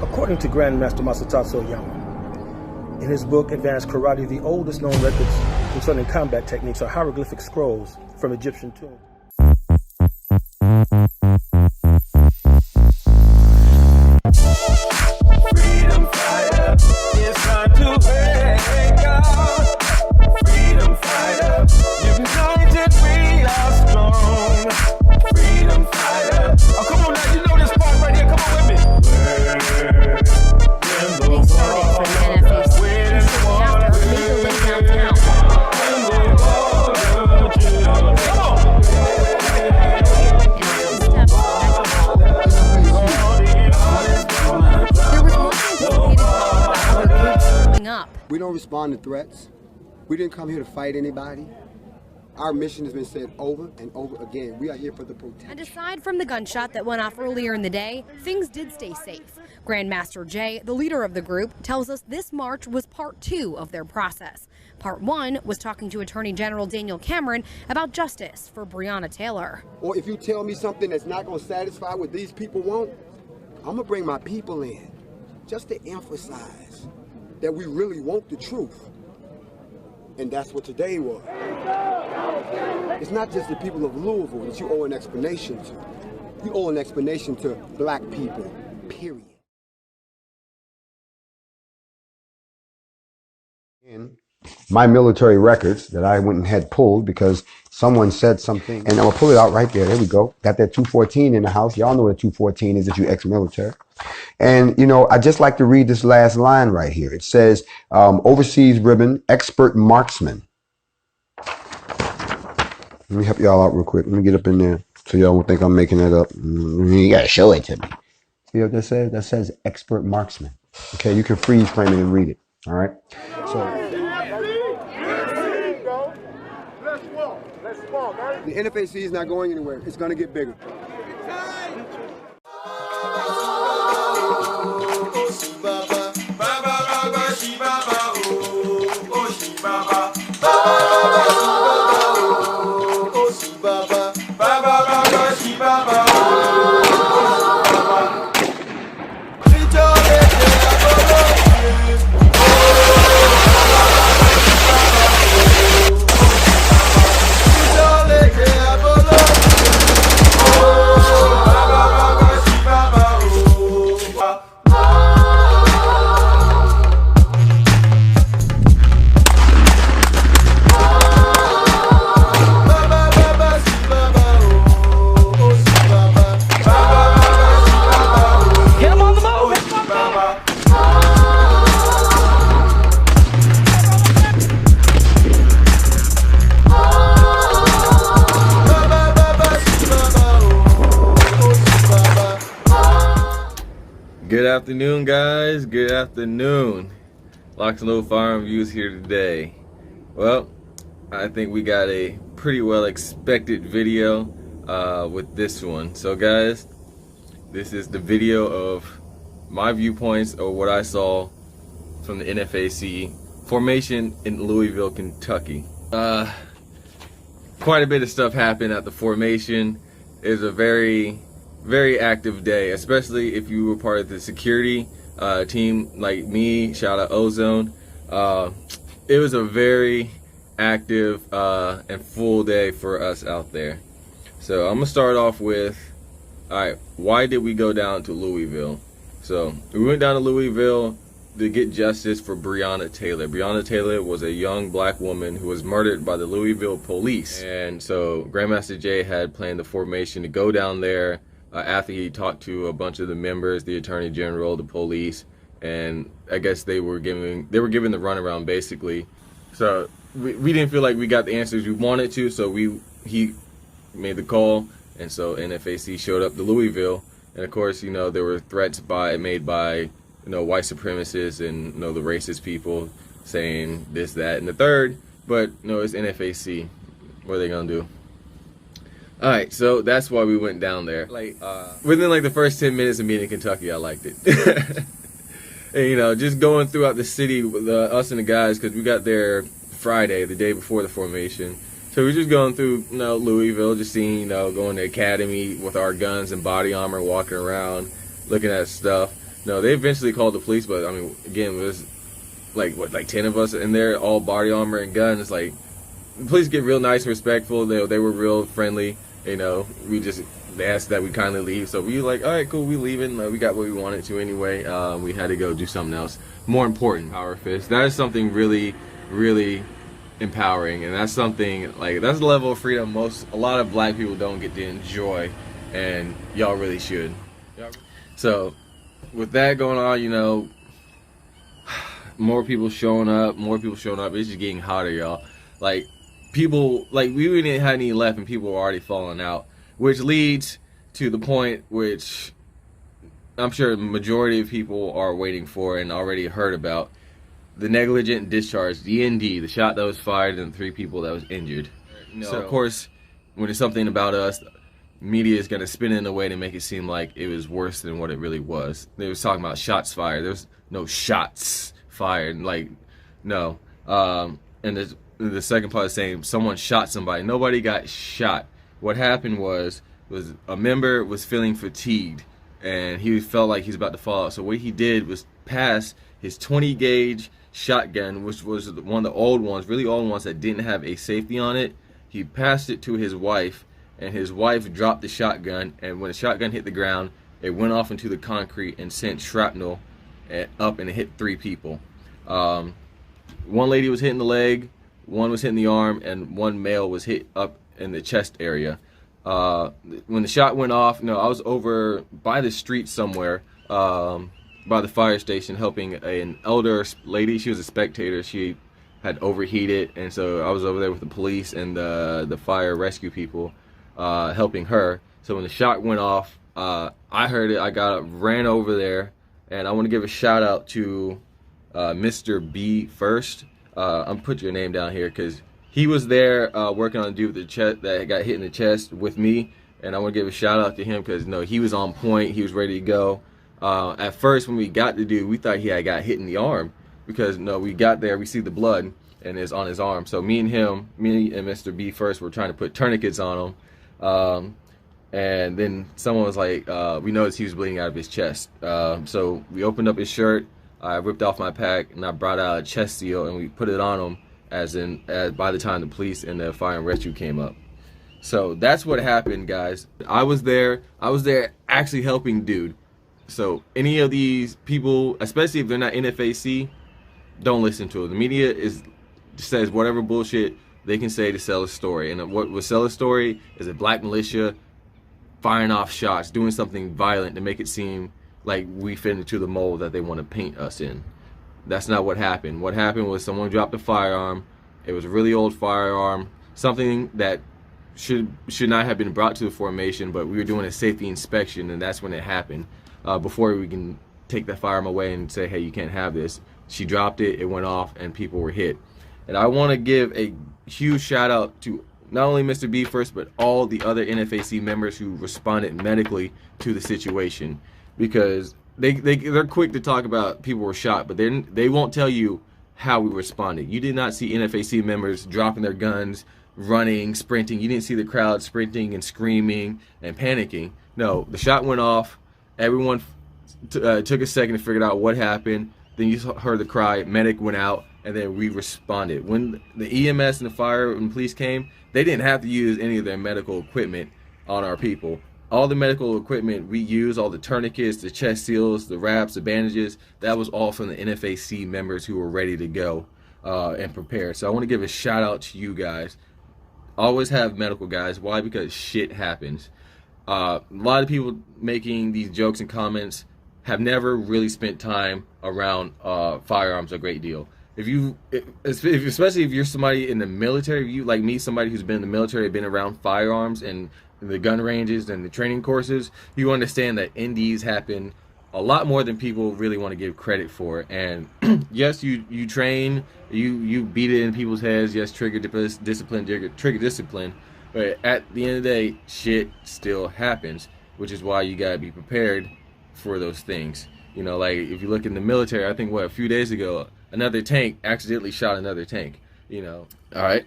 according to Grandmaster Masatatsu Oyama. In his book, Advanced Karate, the oldest known records concerning combat techniques are hieroglyphic scrolls from Egyptian tombs. Freedom fighter, it's time to wake up. Freedom fighter, united we are strong. Freedom fighter, oh come on now, you know this part right here, come on with me. Getting started for the NFAC after illegally downtown. We don't respond to threats. We didn't come here to fight anybody. Our mission has been said over and over again. We are here for the protection. And aside from the gunshot that went off earlier in the day, things did stay safe. Grandmaster Jay, the leader of the group, tells us this march was part 2 of their process. Part 1 was talking to Attorney General Daniel Cameron about justice for Breonna Taylor. Or if you tell me something that's not going to satisfy what these people want, I'm going to bring my people in just to emphasize that we really want the truth. And that's what today was. It's not just the people of Louisville that you owe an explanation to. You owe an explanation to black people, period. In my military records that I went and had pulled because someone said something, and I'm gonna pull it out right there. There we go. Got that 214 in the house. Y'all know what a 214 is if you ex-military. And, you know, I just like to read this last line right here. It says, overseas ribbon, expert marksman. Let me help y'all out real quick. Let me get up in there so y'all won't think I'm making that up. You gotta show it to me. See what that says? That says expert marksman. Okay, you can freeze frame it and read it. All right? So the NFAC is not going anywhere. It's gonna get bigger. Good afternoon, guys. Good afternoon. Locks and Load Firearm Views here today. Well, I think we got a pretty well expected video with this one. So, guys, this is the video of my viewpoints of what I saw from the NFAC formation in Louisville, Kentucky. Quite a bit of stuff happened at the formation. It was a very active day, especially if you were part of the security team like me. Shout out Ozone. It was a very active and full day for us out there. So I'm gonna start off with, alright, why did we go down to Louisville? So we went down to Louisville to get justice for Breonna Taylor. Breonna Taylor was a young black woman who was murdered by the Louisville police. And so Grandmaster Jay had planned the formation to go down there after he talked to a bunch of the members, the Attorney General, the police, and I guess they were given the runaround basically. So we didn't feel like we got the answers we wanted to, so he made the call, and so NFAC showed up to Louisville, and of course, you know, there were threats made by, you know, white supremacists and, you know, the racist people saying this, that, and the third, but no, it's NFAC. What are they gonna do? Alright, so that's why we went down there. Like, within like the first 10 minutes of being in Kentucky, I liked it. And, you know, just going throughout the city with us and the guys, because we got there Friday, the day before the formation. So we're just going through, you know, Louisville, just seeing, you know, going to academy with our guns and body armor, walking around, looking at stuff. No, they eventually called the police, but I mean, again, it was like 10 of us in there, all body armor and guns. Like, the police get real nice and respectful. They were real friendly. You know, they asked that we kindly leave, so we were like, all right, cool, we leaving. We got what we wanted to anyway. We had to go do something else more important. Power fist. That is something really, really empowering, and that's something like that's a level of freedom a lot of black people don't get to enjoy, and y'all really should. So, with that going on, you know, more people showing up. It's just getting hotter, y'all. Like, people, like, we didn't have any left, and people were already falling out, which leads to the point which I'm sure the majority of people are waiting for and already heard about: the negligent discharge, the ND, the shot that was fired, and the 3 people that was injured. So, of course, when it's something about us, media is going to spin it in a way to make it seem like it was worse than what it really was. They was talking about shots fired. There's no shots fired. Like, no. And the second part is saying someone shot somebody. Nobody got shot. What happened was a member was feeling fatigued, and he felt like he's about to fall out. So what he did was pass his 20 gauge shotgun, which was one of the old ones, really old ones that didn't have a safety on it. He passed it to his wife, and his wife dropped the shotgun, and when the shotgun hit the ground, it went off into the concrete and sent shrapnel up, and it hit 3 people. One lady was hit in the leg, one was hit in the arm, and one male was hit up in the chest area. When the shot went off, I was over by the street somewhere, by the fire station, helping an elder lady. She was a spectator. She had overheated, and so I was over there with the police and the fire rescue people, helping her. So when the shot went off, I heard it. I got up, ran over there, and I want to give a shout out to Mr. B first. I'm put your name down here because he was there working on a dude with the chest that got hit in the chest with me, and I want to give a shout out to him because he was on point. He was ready to go. At first, when we got the dude, we thought he had got hit in the arm because we got there, we see the blood and it's on his arm. So me and Mr. B first were trying to put tourniquets on him, and then someone was like, we noticed he was bleeding out of his chest. So we opened up his shirt. I ripped off my pack and I brought out a chest seal and we put it on him as by the time the police and the fire and rescue came up. So that's what happened, guys. I was there actually helping dude. So any of these people, especially if they're not NFAC, don't listen to it. The media says whatever bullshit they can say to sell a story. And what will sell a story is a black militia firing off shots, doing something violent to make it seem like we fit into the mold that they want to paint us in. That's not what happened. What happened was someone dropped a firearm. It was a really old firearm, something that should not have been brought to the formation, but we were doing a safety inspection, and that's when it happened. Before we can take that firearm away and say, hey, you can't have this. She dropped it, it went off, and people were hit. And I want to give a huge shout out to not only Mr. B first, but all the other NFAC members who responded medically to the situation, because they're quick to talk about people were shot, but they won't tell you how we responded. You did not see NFAC members dropping their guns, running, sprinting. You didn't see the crowd sprinting and screaming and panicking. No, the shot went off. Everyone took a second to figure out what happened. Then you heard the cry, medic went out, and then we responded. When the EMS and the fire and police came, they didn't have to use any of their medical equipment on our people. All the medical equipment we used, all the tourniquets, the chest seals, the wraps, the bandages, that was all from the NFAC members who were ready to go and prepared. So I want to give a shout out to you guys. Always have medical guys. Why? Because shit happens. A lot of people making these jokes and comments have never really spent time around firearms a great deal. Especially if you're somebody in the military, if you like me, somebody who's been in the military, been around firearms and the gun ranges and the training courses, you understand that NDs happen a lot more than people really want to give credit for. And yes, you train, you beat it in people's heads. Yes, trigger discipline. But at the end of the day, shit still happens, which is why you gotta be prepared for those things. Like if you look in the military, I think a few days ago, another tank accidentally shot another tank. All right.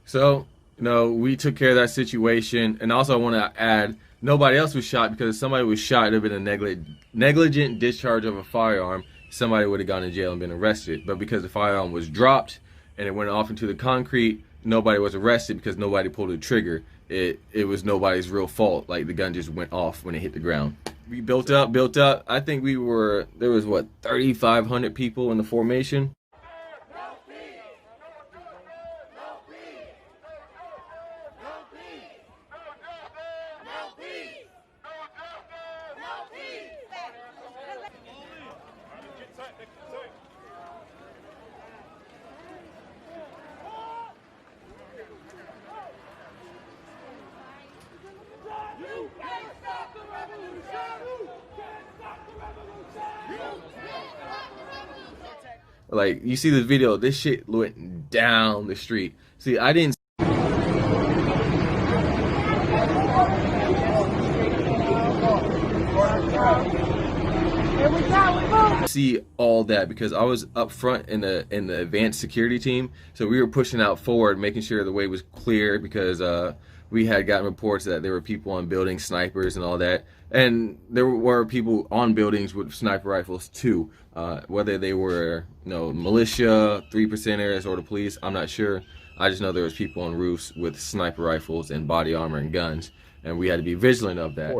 So we took care of that situation. And also I want to add Nobody else was shot because if somebody was shot, it would have been a negligent discharge of a firearm. Somebody would have gone to jail and been arrested. But because the firearm was dropped and it went off into the concrete, nobody was arrested because nobody pulled the trigger. It was nobody's real fault. Like, the gun just went off when it hit the ground. We built up. I think there was 3,500 people in the formation. Like, you see the video, this shit went down the street. See, I didn't see all that because I was up front in the advanced security team. So we were pushing out forward, making sure the way was clear because we had gotten reports that there were people on buildings, snipers and all that. And there were people on buildings with sniper rifles too. Whether they were, militia, 3%ers, or the police, I'm not sure. I just know there was people on roofs with sniper rifles and body armor and guns. And we had to be vigilant of that.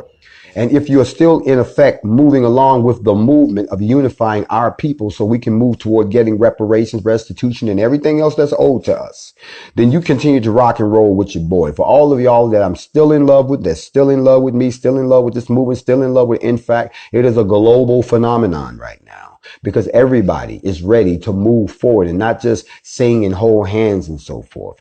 And if you are still, in effect, moving along with the movement of unifying our people so we can move toward getting reparations, restitution, and everything else that's owed to us, then you continue to rock and roll with your boy. For all of y'all that I'm still in love with, that's still in love with me, still in love with this movement, still in love with Nfac, it is a global phenomenon right now because everybody is ready to move forward and not just sing and hold hands and so forth.